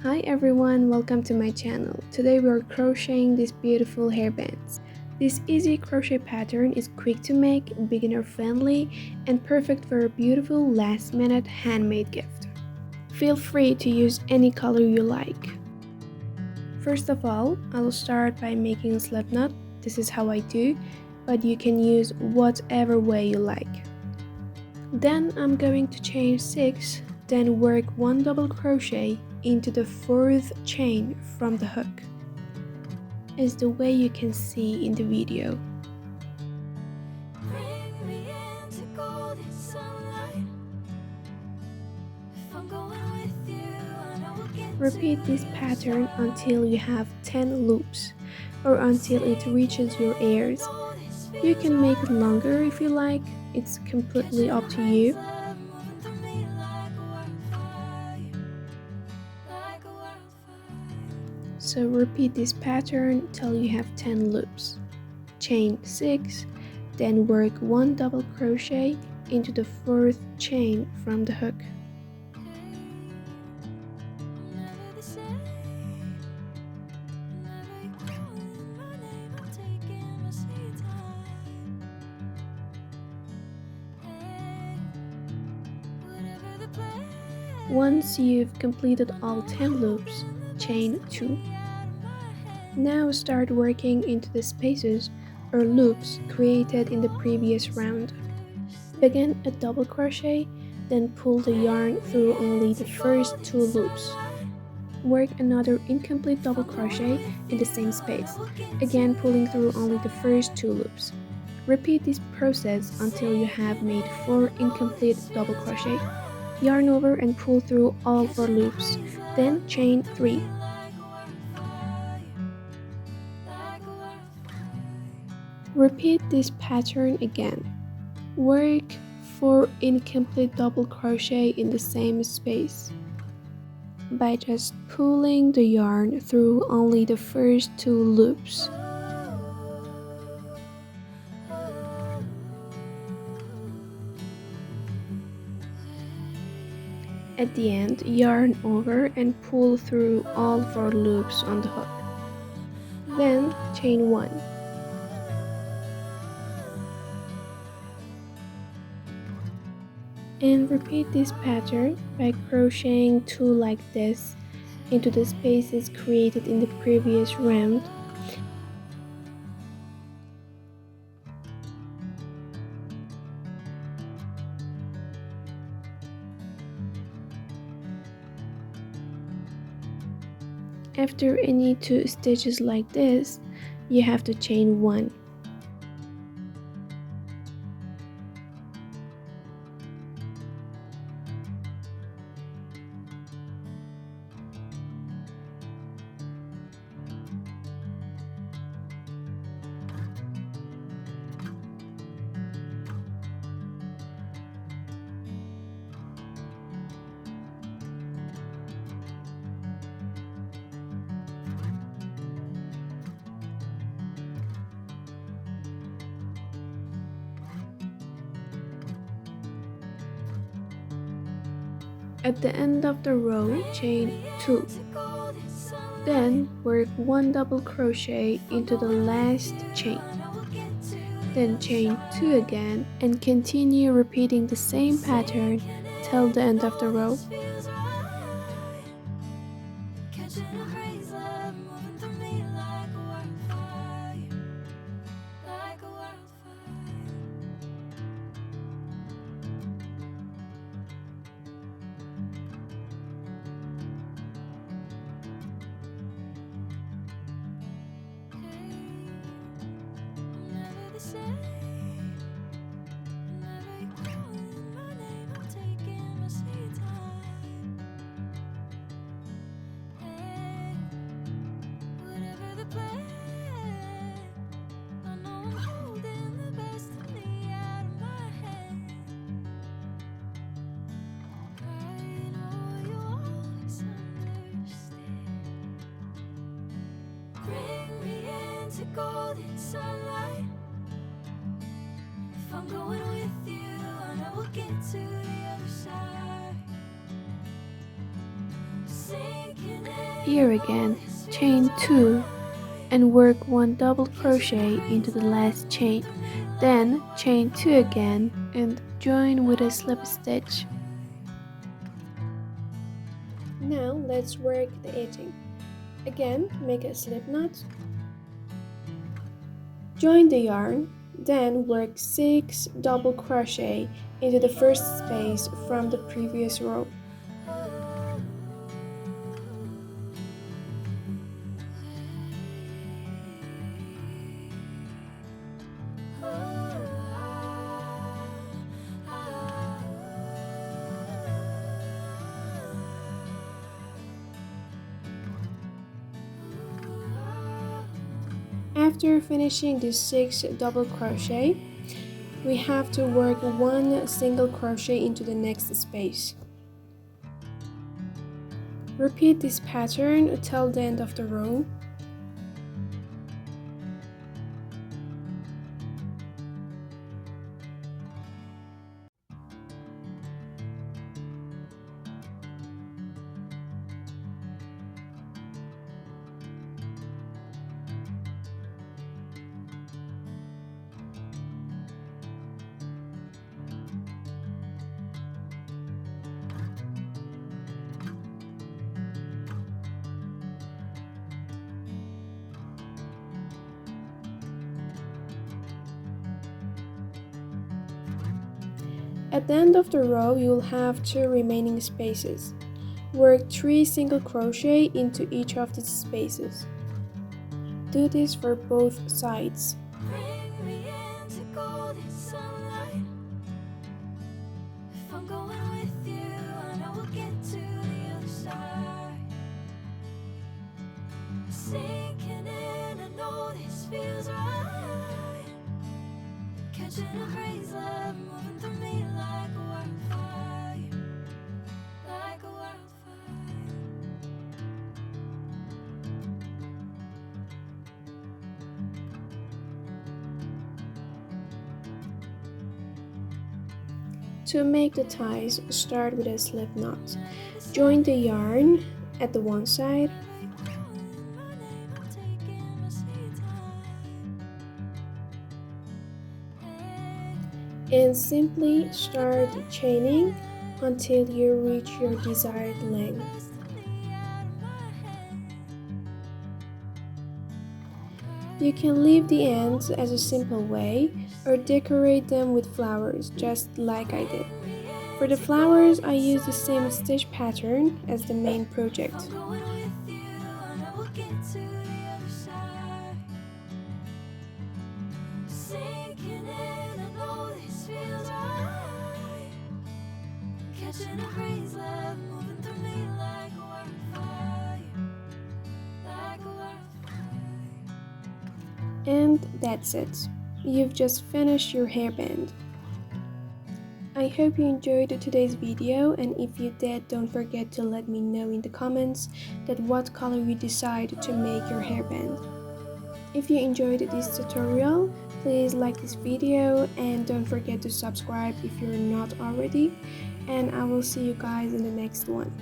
Hi everyone, welcome to my channel. Today we are crocheting these beautiful hairbands. This easy crochet pattern is quick to make, beginner friendly, and perfect for a beautiful last minute handmade gift. Feel free to use any color you like. First of all, I'll start by making a slip knot. This is how I do, but you can use whatever way you like. Then I'm going to chain 6, then work 1 double crochet into the 4th chain from the hook, is the way you can see in the video. Repeat this pattern until you have 10 loops, or until it reaches your ears. You can make it longer if you like, it's completely up to you. So repeat this pattern till you have 10 loops. Chain 6, then work 1 double crochet into the 4th chain from the hook. Once you've completed all 10 loops, chain 2. Now start working into the spaces or loops created in the previous round. Begin a double crochet, then pull the yarn through only the first 2 loops. Work another incomplete double crochet in the same space, again pulling through only the first 2 loops. Repeat this process until you have made 4 incomplete double crochet. Yarn over and pull through all 4 loops, then chain 3. Repeat this pattern again. Work 4 incomplete double crochet in the same space by just pulling the yarn through only the first 2 loops. At the end, yarn over and pull through all 4 loops on the hook. Then chain 1. And repeat this pattern by crocheting 2 like this into the spaces created in the previous round. After any 2 stitches like this, you have to chain 1. At the end of the row, chain 2. Then work 1 double crochet into the last chain. Then chain 2 again and continue repeating the same pattern till the end of the row. Golden sunlight. If I'm going with you, I know we'll get to the other side. Sinking Here again, chain 2 and work 1 double crochet into the last chain, then chain 2 again and join with a slip stitch. Now let's work the edging. Again, make a slip knot, join the yarn, then work 6 double crochet into the first space from the previous row. After finishing the 6 double crochet, we have to work 1 single crochet into the next space. Repeat this pattern till the end of the row. At the end of the row, you will have 2 remaining spaces. Work 3 single crochet into each of these spaces. Do this for both sides. Bring me into golden sunlight. If I'm going with you, I know we'll get to the other side. Sinking in, I know this feels right. Catching a breeze, love moving through me like a wildfire, like a wildfire. To make the ties, start with a slip knot. Join the yarn at the one side and simply start chaining until you reach your desired length. You can leave the ends as a simple way or decorate them with flowers, just like I did. For the flowers, I used the same stitch pattern as the main project. Catching a breeze, love moving through me like a wildfire, like a wildfire. And that's it. You've just finished your hairband. I hope you enjoyed today's video, and if you did, don't forget to let me know in the comments that what color you decide to make your hairband. If you enjoyed this tutorial, please like this video and don't forget to subscribe if you're not already, and I will see you guys in the next one.